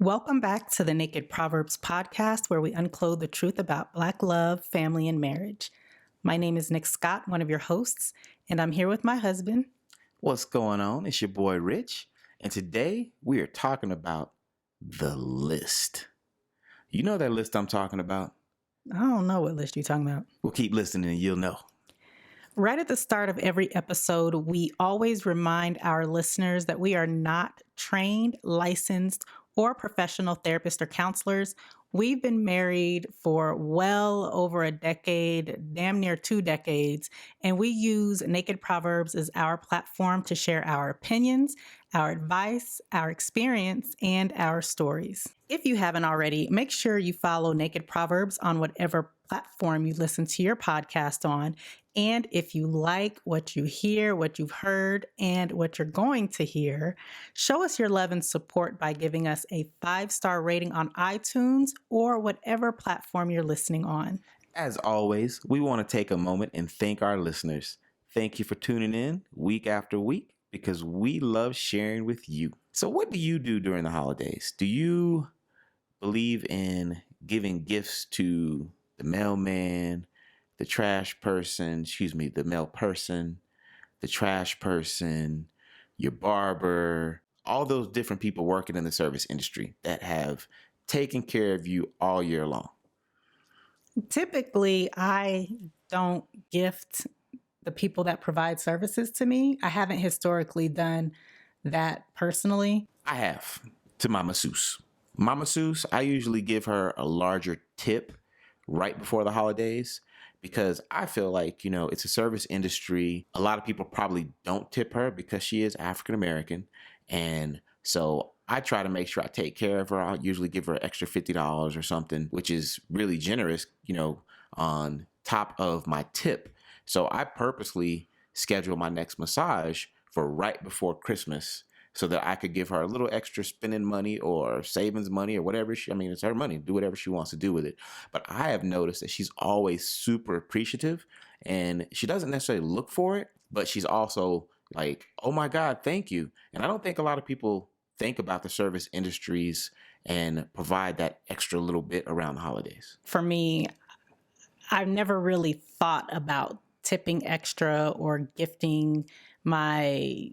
Welcome back to the Naked Proverbs podcast, where we unclothe the truth about Black love, family, and marriage. My name is Nik Scott, one of your hosts, and I'm here with my husband. What's going on? It's your boy Rich, and today we are talking about the list. You know that list I'm talking about? I don't know what list you're talking about. Well, keep listening and you'll know. Right at the start of every episode, we always remind our listeners that we are not trained, licensed, or professional therapists or counselors. We've been married for well over a decade, damn near 2 decades, and we use Naked Proverbs as our platform to share our opinions, our advice, our experience, and our stories. If you haven't already, make sure you follow Naked Proverbs on whatever platform you listen to your podcast on. And if you like what you hear, what you've heard, and what you're going to hear, show us your love and support by giving us a 5-star rating on iTunes or whatever platform you're listening on. As always, we want to take a moment and thank our listeners. Thank you for tuning in week after week because we love sharing with you. So what do you do during the holidays? Do you believe in giving gifts to the mailman, the trash person, the mail person, the trash person, your barber, all those different people working in the service industry that have taken care of you all year long? Typically, I don't gift the people that provide services to me. I haven't historically done that personally. I have, to my masseuse. My masseuse, I usually give her a larger tip right before the holidays because I feel like, it's a service industry. A lot of people probably don't tip her because she is African American. And so I try to make sure I take care of her. I'll usually give her an extra $50 or something, which is really generous, on top of my tip. So I purposely schedule my next massage for right before Christmas so that I could give her a little extra spending money or savings money or whatever. It's her money. Do whatever she wants to do with it. But I have noticed that she's always super appreciative and she doesn't necessarily look for it, but she's also like, oh my God, thank you. And I don't think a lot of people think about the service industries and provide that extra little bit around the holidays. For me, I've never really thought about tipping extra or gifting my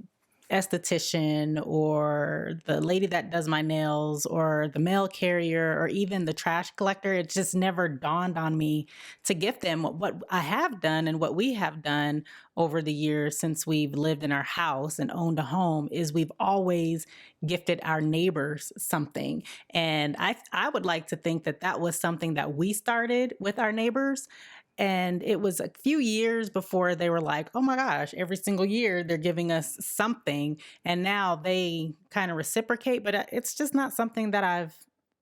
esthetician or the lady that does my nails or the mail carrier or even the trash collector. It just never dawned on me to gift them. What I have done and what we have done over the years since we've lived in our house and owned a home is we've always gifted our neighbors something. And I would like to think that that was something that we started with our neighbors. And it was a few years before they were like, oh my gosh, every single year they're giving us something. And now they kind of reciprocate, but it's just not something that I've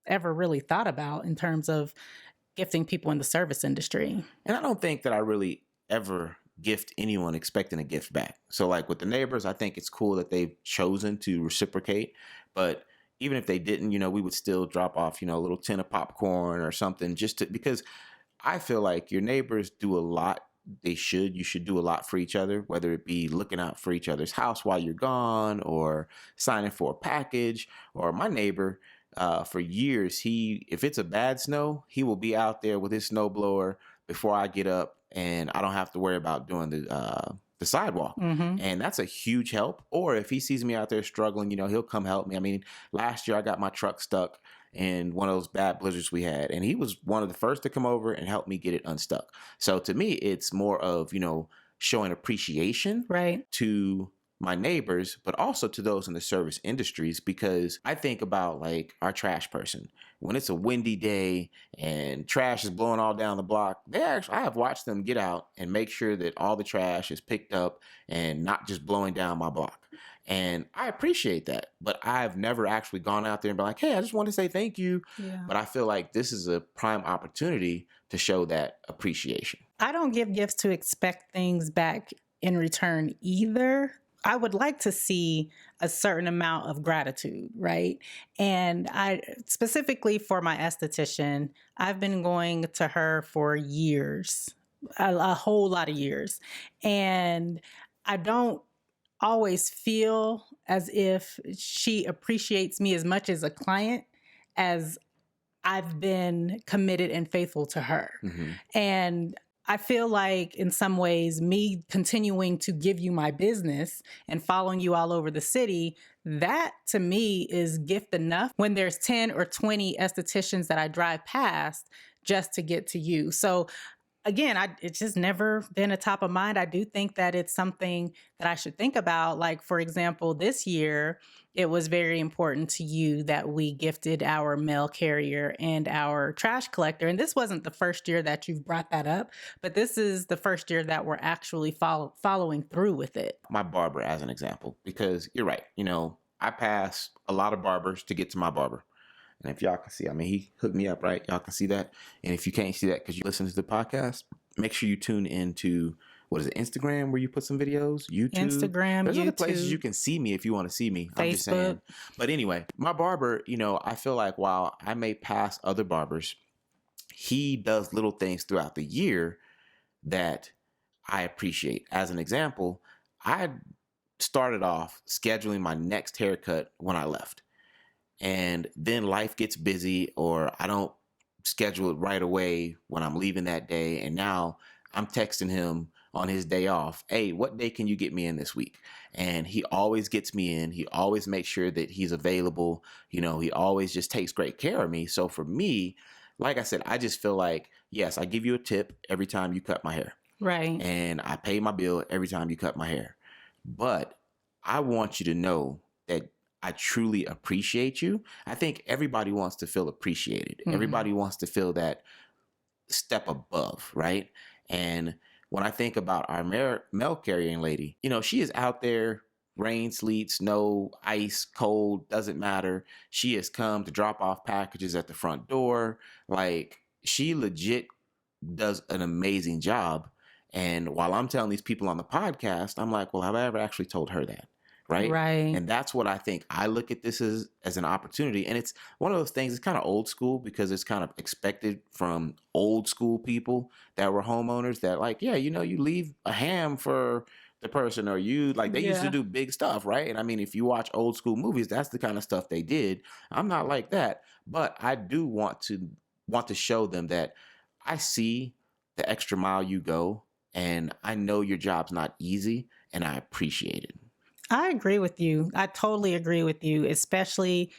ever really thought about in terms of gifting people in the service industry. And I don't think that I really ever gift anyone expecting a gift back. So like with the neighbors, I think it's cool that they've chosen to reciprocate. But even if they didn't, we would still drop off, a little tin of popcorn or something because I feel like your neighbors do a lot. You should do a lot for each other, whether it be looking out for each other's house while you're gone or signing for a package. Or my neighbor, for years, if it's a bad snow, he will be out there with his snowblower before I get up and I don't have to worry about doing the sidewalk. Mm-hmm. And that's a huge help. Or if he sees me out there struggling, he'll come help me. Last year I got my truck stuck in one of those bad blizzards we had, and he was one of the first to come over and help me get it unstuck. So to me, it's more of, showing appreciation Right. to my neighbors, but also to those in the service industries, because I think about like our trash person. When it's a windy day and trash is blowing all down the block, I have watched them get out and make sure that all the trash is picked up and not just blowing down my block. And I appreciate that, but I've never actually gone out there and been like, hey, I just want to say thank you. Yeah. But I feel like this is a prime opportunity to show that appreciation. I don't give gifts to expect things back in return either. I would like to see a certain amount of gratitude, right? And I specifically for my esthetician, I've been going to her for years, a whole lot of years. And I don't always feel as if she appreciates me as much as a client as I've been committed and faithful to her. Mm-hmm. And I feel like in some ways, me continuing to give you my business and following you all over the city, that to me is gift enough when there's 10 or 20 estheticians that I drive past just to get to you. So again, it's just never been a top of mind. I do think that it's something that I should think about. Like, for example, this year, it was very important to you that we gifted our mail carrier and our trash collector. And this wasn't the first year that you've brought that up, but this is the first year that we're actually following through with it. My barber as an example, because you're right. I pass a lot of barbers to get to my barber. And if y'all can see, he hooked me up, right? Y'all can see that. And if you can't see that because you listen to the podcast, make sure you tune into, what is it, Instagram, where you put some videos? YouTube? Instagram, There's YouTube, other places you can see me if you want to see me. Facebook. I'm just saying. But anyway, my barber, I feel like while I may pass other barbers, he does little things throughout the year that I appreciate. As an example, I started off scheduling my next haircut when I left. And then life gets busy, or I don't schedule it right away when I'm leaving that day. And now I'm texting him on his day off, hey, what day can you get me in this week? And he always gets me in. He always makes sure that he's available. He always just takes great care of me. So for me, like I said, I just feel like, yes, I give you a tip every time you cut my hair. Right. And I pay my bill every time you cut my hair. But I want you to know that I truly appreciate you. I think everybody wants to feel appreciated. Mm-hmm. Everybody wants to feel that step above, right? And when I think about our mail carrying lady, she is out there, rain, sleet, snow, ice, cold, doesn't matter. She has come to drop off packages at the front door. Like, she legit does an amazing job. And while I'm telling these people on the podcast, I'm like, well, have I ever actually told her that? Right. And that's what I think. I look at this as an opportunity. And it's one of those things, it's kind of old school because it's kind of expected from old school people that were homeowners that, like, yeah, you leave a ham for the person, or they used to do big stuff. Right. And if you watch old school movies, that's the kind of stuff they did. I'm not like that, but I do want to show them that I see the extra mile you go, and I know your job's not easy, and I appreciate it. I agree with you. I totally agree with you, especially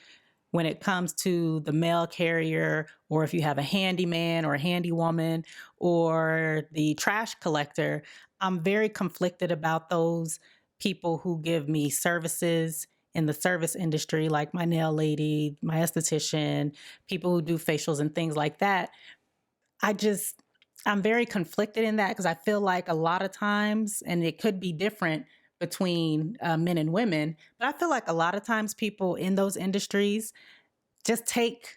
when it comes to the mail carrier, or if you have a handyman or a handy woman or the trash collector. I'm very conflicted about those people who give me services in the service industry, like my nail lady, my esthetician, people who do facials and things like that. I'm very conflicted in that because I feel like a lot of times, and it could be different between men and women, but I feel like a lot of times people in those industries just take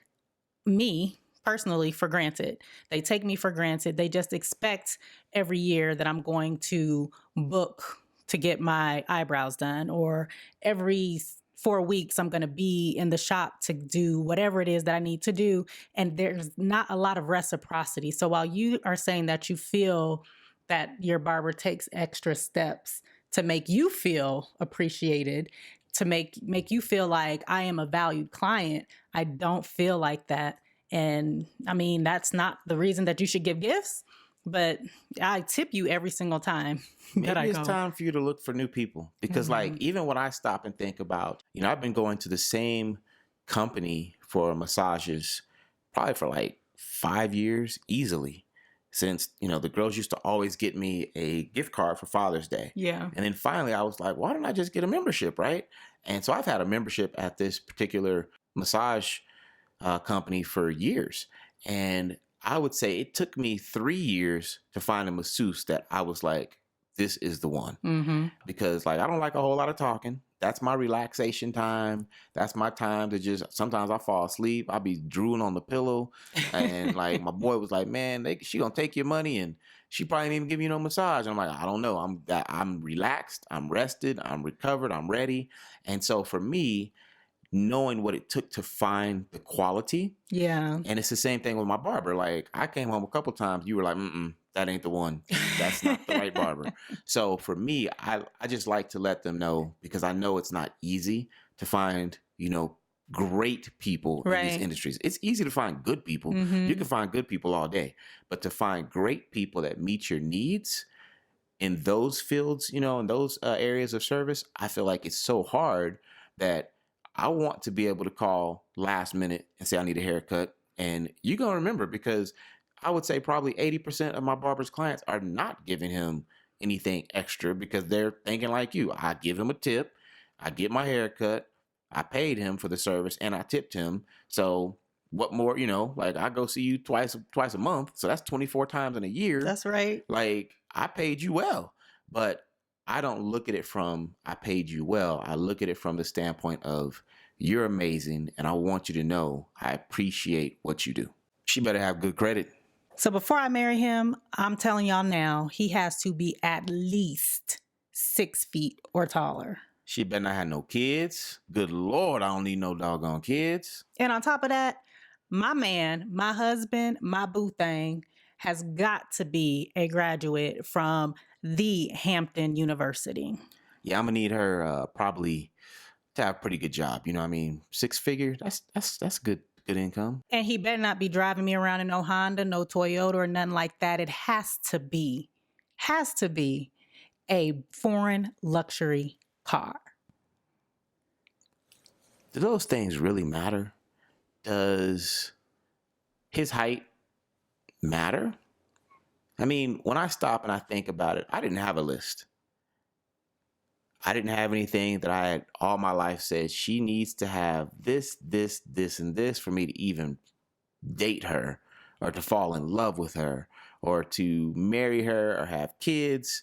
me personally for granted. They take me for granted. They just expect every year that I'm going to book to get my eyebrows done, or every 4 weeks I'm going to be in the shop to do whatever it is that I need to do. And there's not a lot of reciprocity. So while you are saying that you feel that your barber takes extra steps to make you feel appreciated, to make you feel like I am a valued client, I don't feel like that. And that's not the reason that you should give gifts, but I tip you every single time that I go. Maybe it's time for you to look for new people, because even when I stop and think about, I've been going to the same company for massages probably for like 5 years easily. Since, the girls used to always get me a gift card for Father's Day. Yeah. And then finally I was like, why don't I just get a membership, right? And so I've had a membership at this particular massage company for years. And I would say it took me 3 years to find a masseuse that I was like, this is the one. Mm-hmm. Because I don't like a whole lot of talking. That's my relaxation time. That's my time to sometimes I fall asleep. I'll be drooling on the pillow. And my boy was like, man, she gonna take your money and she probably didn't even give you no massage. I'm like, I don't know. I'm relaxed. I'm rested. I'm recovered. I'm ready. And so for me, knowing what it took to find the quality. Yeah. And it's the same thing with my barber. I came home a couple times. You were like, that ain't the one. That's not the right barber. So for me, I just like to let them know, because I know it's not easy to find, great people in these Right. industries. It's easy to find good people. Mm-hmm. You can find good people all day, but to find great people that meet your needs in those fields, in those areas of service, I feel like it's so hard that I want to be able to call last minute and say I need a haircut. And you're going to remember, because I would say probably 80% of my barber's clients are not giving him anything extra because they're thinking like you. I give him a tip, I get my haircut, I paid him for the service, and I tipped him. So what more, like I go see you twice a month. So that's 24 times in a year. That's right. Like, I paid you well, but I don't look at it from I paid you well. I look at it from the standpoint of you're amazing, and I want you to know I appreciate what you do. She better have good credit. So before I marry him, I'm telling y'all now, he has to be at least 6 feet or taller. She better not have no kids. Good Lord, I don't need no doggone kids. And on top of that, my man, my husband, my boo thing has got to be a graduate from the Hampton University. Yeah, I'm gonna need her probably to have a pretty good job. You know what I mean? 6 figure. That's good income. And he better not be driving me around in no Honda, no Toyota, or nothing like that. It has to be a foreign luxury car. Do those things really matter? Does his height matter? I mean, when I stop and I think about it, I didn't have a list. I didn't have anything that I had all my life said she needs to have this, and this for me to even date her or to fall in love with her or to marry her or have kids.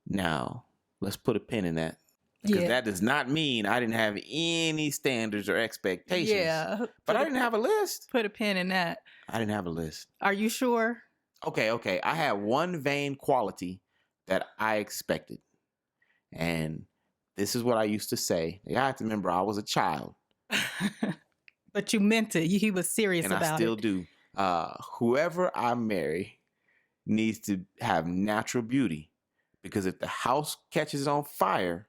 Now, let's put a pin in that. Because that does not mean I didn't have any standards or expectations. Yeah. But I didn't have a list. Put a pin in that. I didn't have a list. Are you sure? Okay. I had one vain quality that I expected. And this is what I used to say. You have to remember, I was a child. But you meant it. He was serious about it. And I still do. Whoever I marry needs to have natural beauty. Because if the house catches on fire,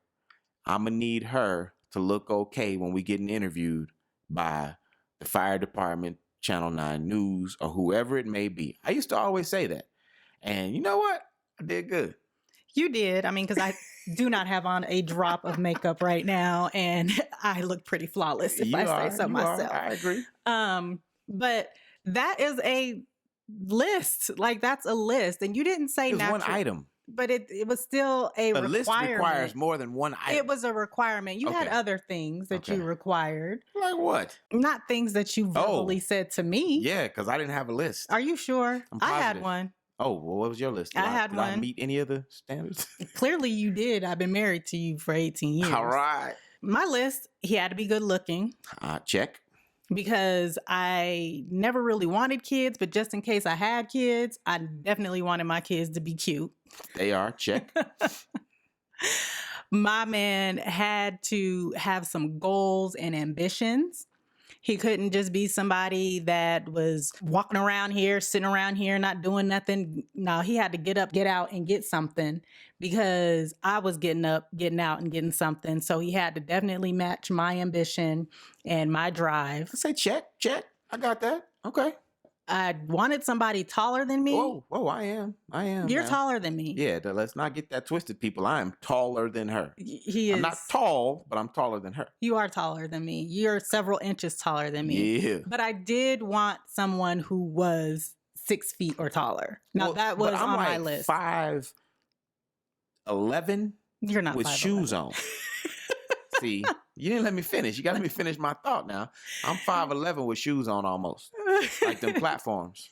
I'm going to need her to look okay when we getting interviewed by the fire department, Channel 9 News, or whoever it may be. I used to always say that. And you know what? I did good. You did. I mean, because I do not have on a drop of makeup right now, and I look pretty flawless if I say so myself. I agree. But that is a list. Like, that's a list. And you didn't say It was one item. But it was still a requirement. list requires more than one item. It was a requirement. You had other things that you required. Like what? Not things that you verbally said to me. Yeah, because I didn't have a list. Are you sure? I had one. Oh, well, what was your list? Did I meet any of the standards? Clearly you did. I've been married to you for 18 years. All right. My list, he had to be good looking. Check. Because I never really wanted kids, but just in case I had kids, I definitely wanted my kids to be cute. They are. Check. My man had to have some goals and ambitions. He couldn't just be somebody that was walking around here, sitting around here, not doing nothing. No, he had to get up, get out, and get something because I was getting up, getting out, and getting something. So he had to definitely match my ambition and my drive. I say check. I got that. Okay. I wanted somebody taller than me. Whoa, I am. You're taller than me. Yeah, let's not get that twisted, people. I am taller than her. He is. I'm not tall, but I'm taller than her. You are taller than me. You're several inches taller than me. Yeah. But I did want someone who was 6 feet or taller. Now, that was on my list. 5'11". You're not with 5'11". shoes on. See, you didn't let me finish. You got to let me finish my thought now. I'm 5'11" with shoes on almost. Like them platforms.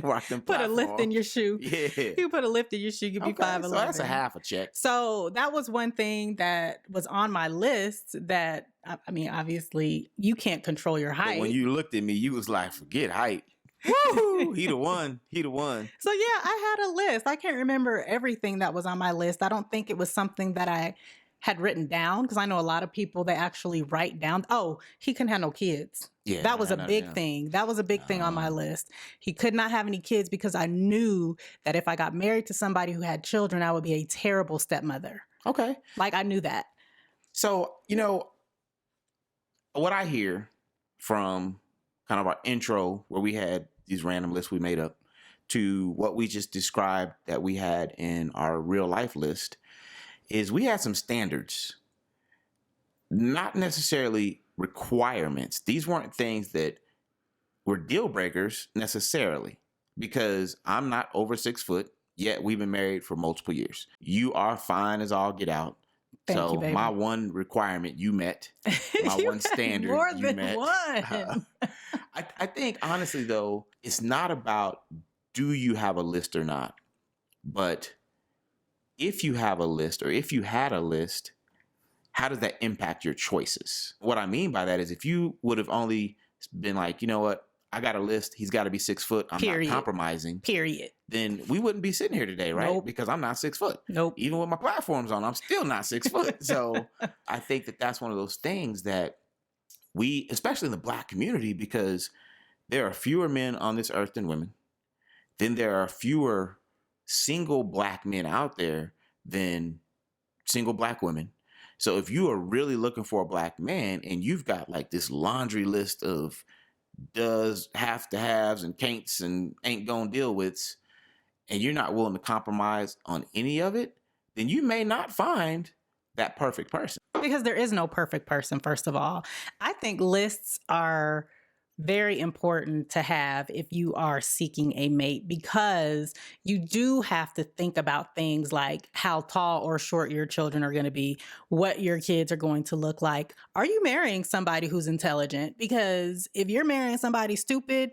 Rock them platforms. Put a lift in your shoe. Yeah. You put a lift in your shoe, you could be 5'11". So that's a half a check. So that was one thing that was on my list that, I mean, obviously you can't control your height. But when you looked at me, you was like, forget height. Woo! He the one. So yeah, I had a list. I can't remember everything that was on my list. I don't think it was something that I had written down because I know a lot of people, they actually write down, oh, he couldn't have no kids. Yeah, that was a big thing. That was a big thing on my list. He could not have any kids because I knew that if I got married to somebody who had children, I would be a terrible stepmother. Okay. Like I knew that. So, what I hear from kind of our intro where we had these random lists we made up to what we just described that we had in our real life list is we had some standards, not necessarily requirements. These weren't things that were deal breakers necessarily, because I'm not over 6 foot, yet we've been married for multiple years. You are fine as all get out. Thank you, So baby. my one requirement you met, my one standard more you than met. one. I think honestly though, it's not about do you have a list or not, but if you have a list or if you had a list, how does that impact your choices? What I mean by that is if you would have only been like, you know what, I got a list, he's got to be 6 foot, I'm Period. not compromising. Period. Then we wouldn't be sitting here today, right? Nope. Because I'm not 6 foot. Nope. Even with my platforms on, I'm still not 6 foot. So I think that that's one of those things that we, especially in the Black community, because there are fewer men on this earth than women, then there are fewer single Black men out there than single Black women. So if you are really looking for a Black man and you've got like this laundry list of does, have to haves and can'ts and ain't gonna deal with, and you're not willing to compromise on any of it, then you may not find that perfect person. Because there is no perfect person, first of all. I think lists are very important to have if you are seeking a mate, because you do have to think about things like how tall or short your children are going to be, what your kids are going to look like. Are you marrying somebody who's intelligent? Because if you're marrying somebody stupid,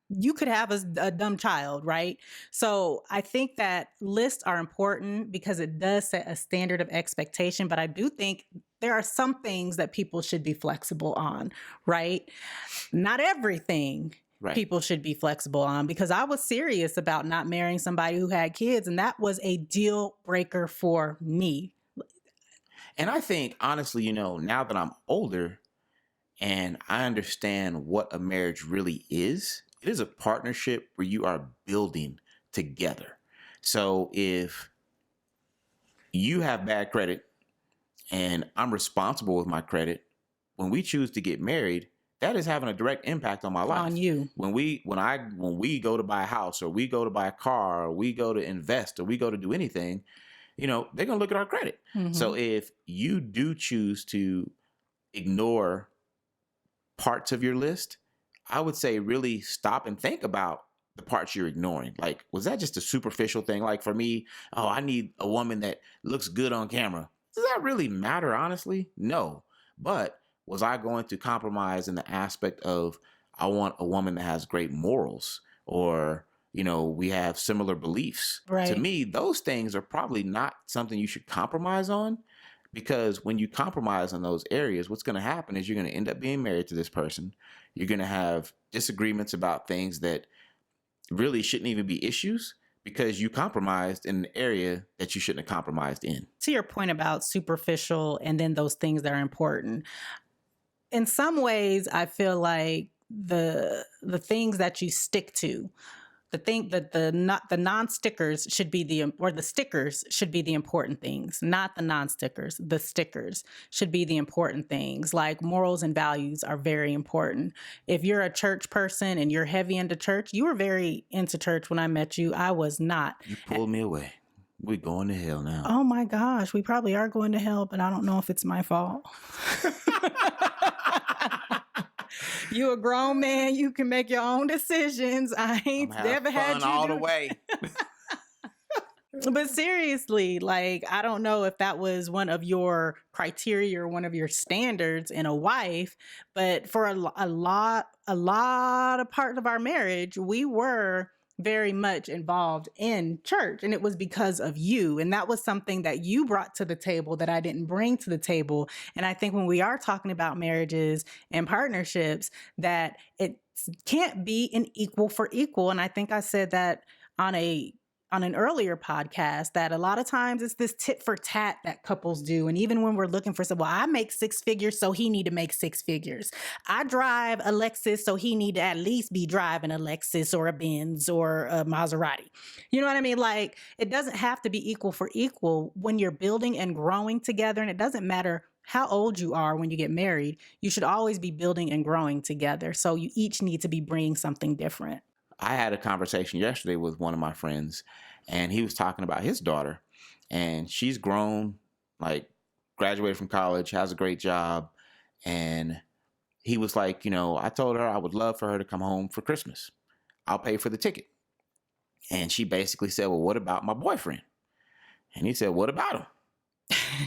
you could have a dumb child, right? So I think that lists are important because it does set a standard of expectation, but I do think there are some things that people should be flexible on, right? Not everything people should be flexible on, because I was serious about not marrying somebody who had kids, and that was a deal breaker for me. And I think, honestly, now that I'm older and I understand what a marriage really is, it is a partnership where you are building together. So if you have bad credit and I'm responsible with my credit, when we choose to get married, that is having a direct impact on my life. On you. When we go to buy a house, or we go to buy a car, or we go to invest, or we go to do anything, they're going to look at our credit. Mm-hmm. So if you do choose to ignore parts of your list, I would say really stop and think about the parts you're ignoring. Like, was that just a superficial thing? Like for me, I need a woman that looks good on camera. Does that really matter, honestly? No. But was I going to compromise in the aspect of I want a woman that has great morals, or, we have similar beliefs? Right. To me, those things are probably not something you should compromise on, because when you compromise on those areas, what's going to happen is you're going to end up being married to this person. You're going to have disagreements about things that really shouldn't even be issues, because you compromised in an area that you shouldn't have compromised in. To your point about superficial and then those things that are important, in some ways, I feel like the things that you stick to, the thing that the non-stickers should be the stickers should be the important things, not the non-stickers. The stickers should be the important things. Like morals and values are very important. If you're a church person and you're heavy into church, you were very into church when I met you. I was not. You pulled me away. We're going to hell now. Oh my gosh, we probably are going to hell, but I don't know if it's my fault. You a grown man, you can make your own decisions. I ain't never had you all the way. But seriously, like, I don't know if that was one of your criteria or one of your standards in a wife, but for a lot of part of our marriage, we were very much involved in church, and it was because of you. And that was something that you brought to the table that I didn't bring to the table. And I think when we are talking about marriages and partnerships, that it can't be an equal for equal. And I think I said that on an earlier podcast, that a lot of times it's this tit for tat that couples do. And even when we're looking for well, I make 6 figures, so he need to make 6 figures. I drive a Lexus, so he need to at least be driving a Lexus or a Benz or a Maserati. You know what I mean? Like, it doesn't have to be equal for equal when you're building and growing together. And it doesn't matter how old you are when you get married, you should always be building and growing together. So you each need to be bringing something different. I had a conversation yesterday with one of my friends, and he was talking about his daughter, and she's grown, like graduated from college, has a great job, and he was like, I told her I would love for her to come home for Christmas. I'll pay for the ticket. And she basically said, well, what about my boyfriend? And he said, what about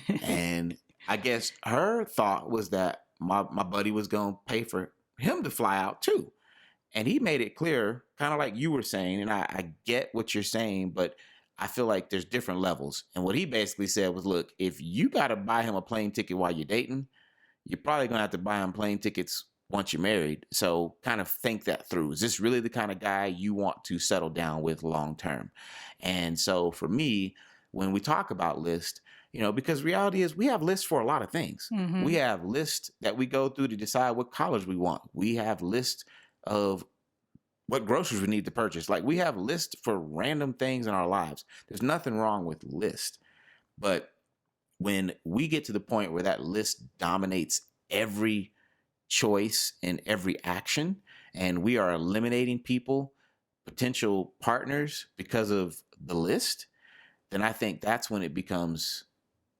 him? And I guess her thought was that my buddy was going to pay for him to fly out too. And he made it clear, kind of like you were saying, and I get what you're saying, but I feel like there's different levels. And what he basically said was, look, if you got to buy him a plane ticket while you're dating, you're probably going to have to buy him plane tickets once you're married. So kind of think that through. Is this really the kind of guy you want to settle down with long term? And so for me, when we talk about list, because reality is we have lists for a lot of things. Mm-hmm. We have lists that we go through to decide what college we want. We have lists of what groceries we need to purchase. Like we have lists for random things in our lives. There's nothing wrong with list. But when we get to the point where that list dominates every choice and every action, and we are eliminating people, potential partners, because of the list, then I think that's when it becomes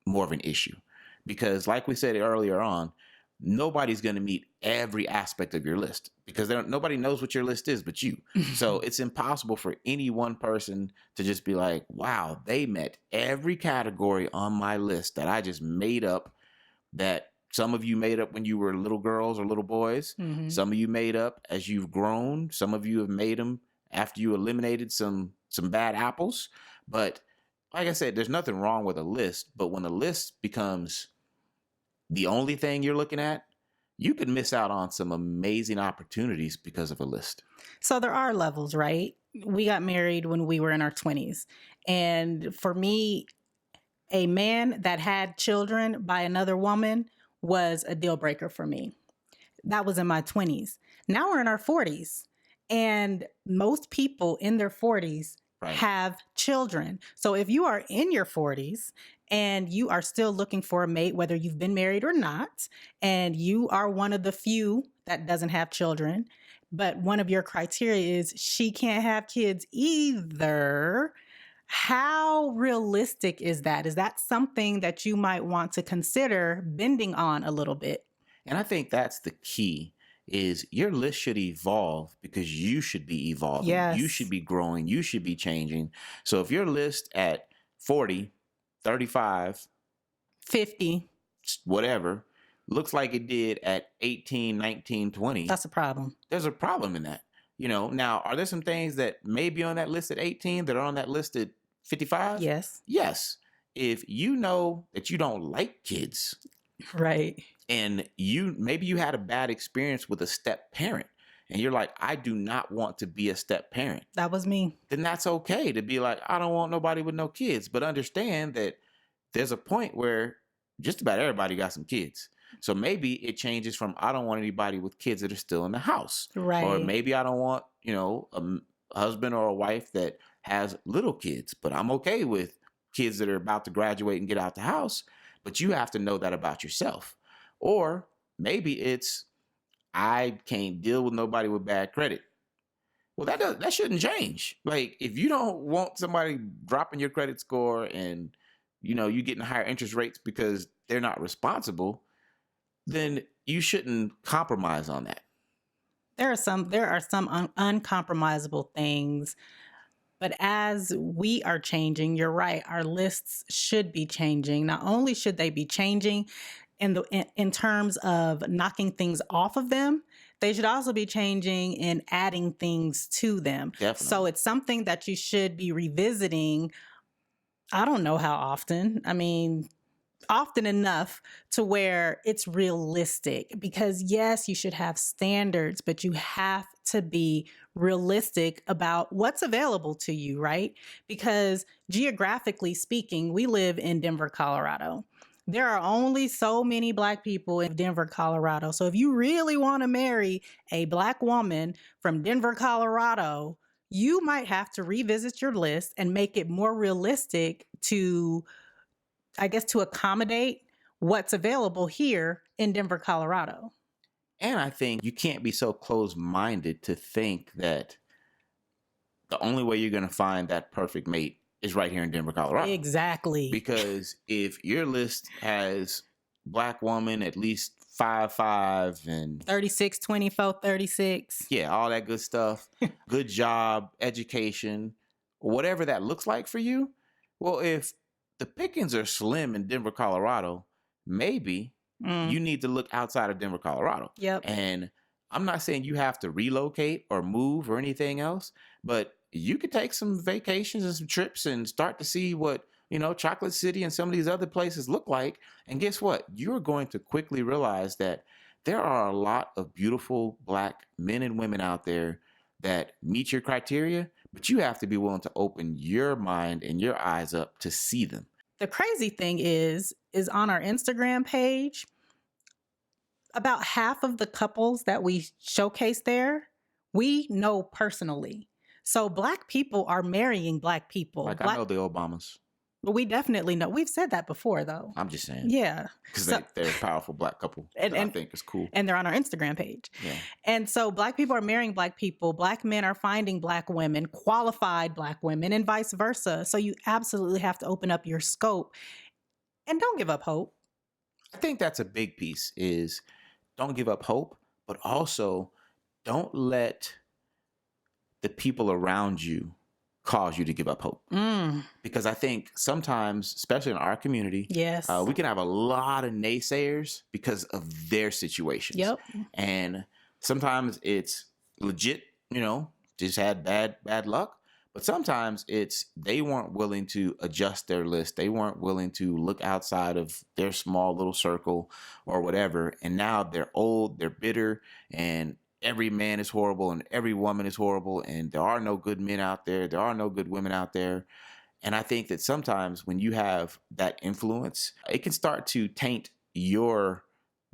more of an issue. Because like we said earlier on, nobody's going to meet every aspect of your list because nobody knows what your list is but you. So it's impossible for any one person to just be like, wow, they met every category on my list that I just made up, that some of you made up when you were little girls or little boys. Mm-hmm. Some of you made up as you've grown. Some of you have made them after you eliminated some bad apples. But like I said, there's nothing wrong with a list. But when a list becomes the only thing you're looking at, you could miss out on some amazing opportunities because of a list. So there are levels, right? We got married when we were in our 20s. And for me, a man that had children by another woman was a deal breaker for me. That was in my 20s. Now we're in our 40s. And most people in their 40s have children. So if you are in your 40s and you are still looking for a mate, whether you've been married or not, and you are one of the few that doesn't have children, but one of your criteria is she can't have kids either, how realistic is that? Is that something that you might want to consider bending on a little bit? And I think that's the key. Is your list should evolve because you should be evolving. Yes. You should be growing. You should be changing. So if your list at 40, 35, 50, whatever, looks like it did at 18, 19, 20. That's a problem. There's a problem in that. Now, are there some things that may be on that list at 18 that are on that list at 55? Yes. Yes. If you know that you don't like kids. Right. And maybe you had a bad experience with a step parent and you're like, I do not want to be a step parent. That was me. Then that's okay to be like, I don't want nobody with no kids. But understand that there's a point where just about everybody got some kids. So maybe it changes from, I don't want anybody with kids that are still in the house. Right. Or maybe I don't want, a husband or a wife that has little kids, but I'm okay with kids that are about to graduate and get out the house. But you have to know that about yourself. Or maybe it's, I can't deal with nobody with bad credit. Well, that shouldn't change. Like, if you don't want somebody dropping your credit score and, you getting higher interest rates because they're not responsible, then you shouldn't compromise on that. There are some uncompromisable things. But as we are changing, you're right, our lists should be changing. Not only should they be changing in terms of knocking things off of them, they should also be changing and adding things to them. Definitely. So it's something that you should be revisiting. I don't know how often. I mean, often enough to where it's realistic, because yes, you should have standards, but you have to be realistic about what's available to you, right? Because geographically speaking, we live in Denver, Colorado. There are only so many Black people in Denver, Colorado. So if you really want to marry a Black woman from Denver, Colorado, you might have to revisit your list and make it more realistic to accommodate what's available here in Denver, Colorado. And I think you can't be so closed-minded to think that the only way you're going to find that perfect mate is right here in Denver, Colorado. Exactly. Because if your list has Black woman at least 5'5" and 36, 24, 36. yeah, all that good stuff, good job, education, whatever that looks like for you. Well, if the pickings are slim in Denver, Colorado, maybe you need to look outside of Denver, Colorado. Yep. And I'm not saying you have to relocate or move or anything else, but you could take some vacations and some trips and start to see what, Chocolate City and some of these other places look like. And guess what? You're going to quickly realize that there are a lot of beautiful Black men and women out there that meet your criteria, but you have to be willing to open your mind and your eyes up to see them. The crazy thing is on our Instagram page, about half of the couples that we showcase there, we know personally. So Black people are marrying Black people. I know the Obamas. But we definitely know. We've said that before, though. I'm just saying. Yeah. Because they're a powerful Black couple. And I think it's cool. And they're on our Instagram page. Yeah. And so Black people are marrying Black people. Black men are finding Black women, qualified Black women, and vice versa. So you absolutely have to open up your scope. And don't give up hope. I think that's a big piece is don't give up hope, but also don't let the people around you cause you to give up hope. Because I think sometimes, especially in our community, yes, we can have a lot of naysayers because of their situations. Yep. And sometimes it's legit, just had bad luck. But sometimes it's they weren't willing to adjust their list. They weren't willing to look outside of their small little circle or whatever. And now they're old, they're bitter, and every man is horrible and every woman is horrible. And there are no good men out there. There are no good women out there. And I think that sometimes when you have that influence, it can start to taint your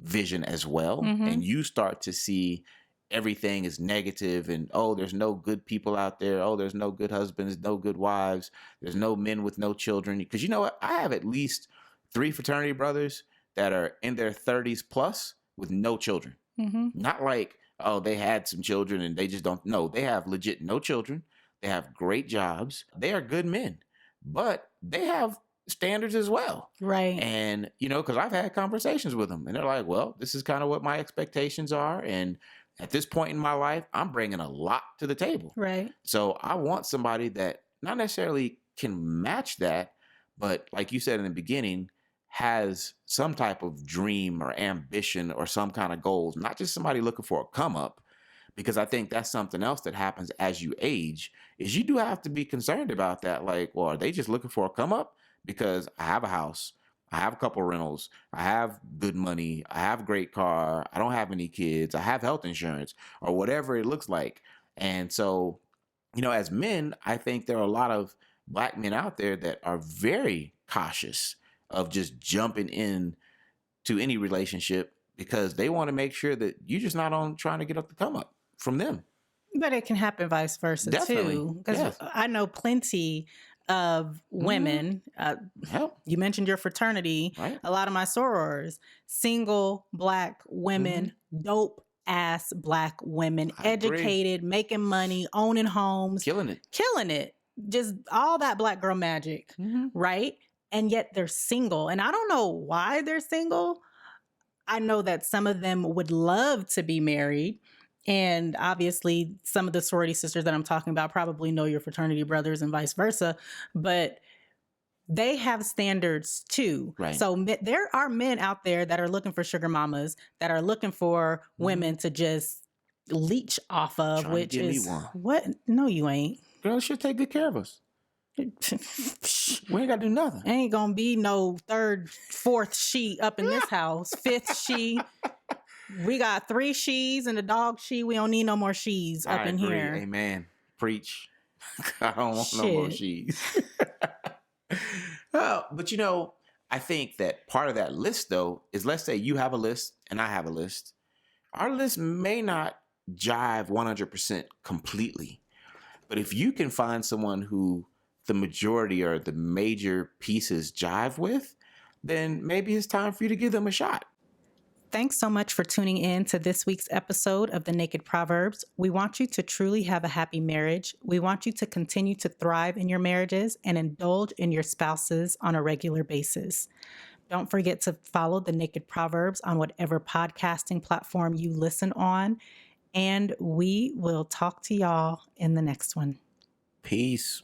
vision as well. Mm-hmm. And you start to see everything is negative and, oh, there's no good people out there. Oh, there's no good husbands, no good wives. There's no men with no children. Because you know what? I have at least 3 fraternity brothers that are in their 30s plus with no children. Mm-hmm. Not like, oh, they had some children and they just don't. No, they have legit no children. They have great jobs. They are good men, but they have standards as well. Right. And, because I've had conversations with them and they're like, well, this is kind of what my expectations are. And at this point in my life, I'm bringing a lot to the table. Right. So I want somebody that not necessarily can match that, but like you said in the beginning, has some type of dream or ambition or some kind of goals, not just somebody looking for a come up, because I think that's something else that happens as you age is you do have to be concerned about that. Like, well, are they just looking for a come up? Because I have a house. I have a couple rentals. I have good money. I have a great car. I don't have any kids. I have health insurance or whatever it looks like. And so, as men, I think there are a lot of Black men out there that are very cautious of just jumping in to any relationship because they want to make sure that you're just not on trying to get up the come up from them. But it can happen vice versa too. Because yes. I know plenty of women. You mentioned your fraternity. Right. A lot of my sorors, single Black women, dope ass Black women, educated, making money, owning homes, killing it. Just all that Black girl magic, right? And yet they're single. And I don't know why they're single. I know that some of them would love to be married. And obviously, some of the sorority sisters that I'm talking about probably know your fraternity brothers and vice versa. But they have standards too. Right. So there are men out there that are looking for sugar mamas, that are looking for women to just leech off of, Trying which to give is me one. what? No, you ain't. Girl, she'll take good care of us. We ain't got to do nothing. Ain't gonna be no 3rd, 4th she up in this house. 5th she. We got 3 she's and a dog she. We don't need no more she's up in here. Amen. Preach. I don't want no more she's. But I think that part of that list though is, let's say you have a list and I have a list. Our list may not jive 100% completely. But if you can find someone who the majority or the major pieces jive with, then maybe it's time for you to give them a shot. Thanks so much for tuning in to this week's episode of the Naked Proverbs. We want you to truly have a happy marriage. We want you to continue to thrive in your marriages and indulge in your spouses on a regular basis. Don't forget to follow the Naked Proverbs on whatever podcasting platform you listen on. And we will talk to y'all in the next one. Peace.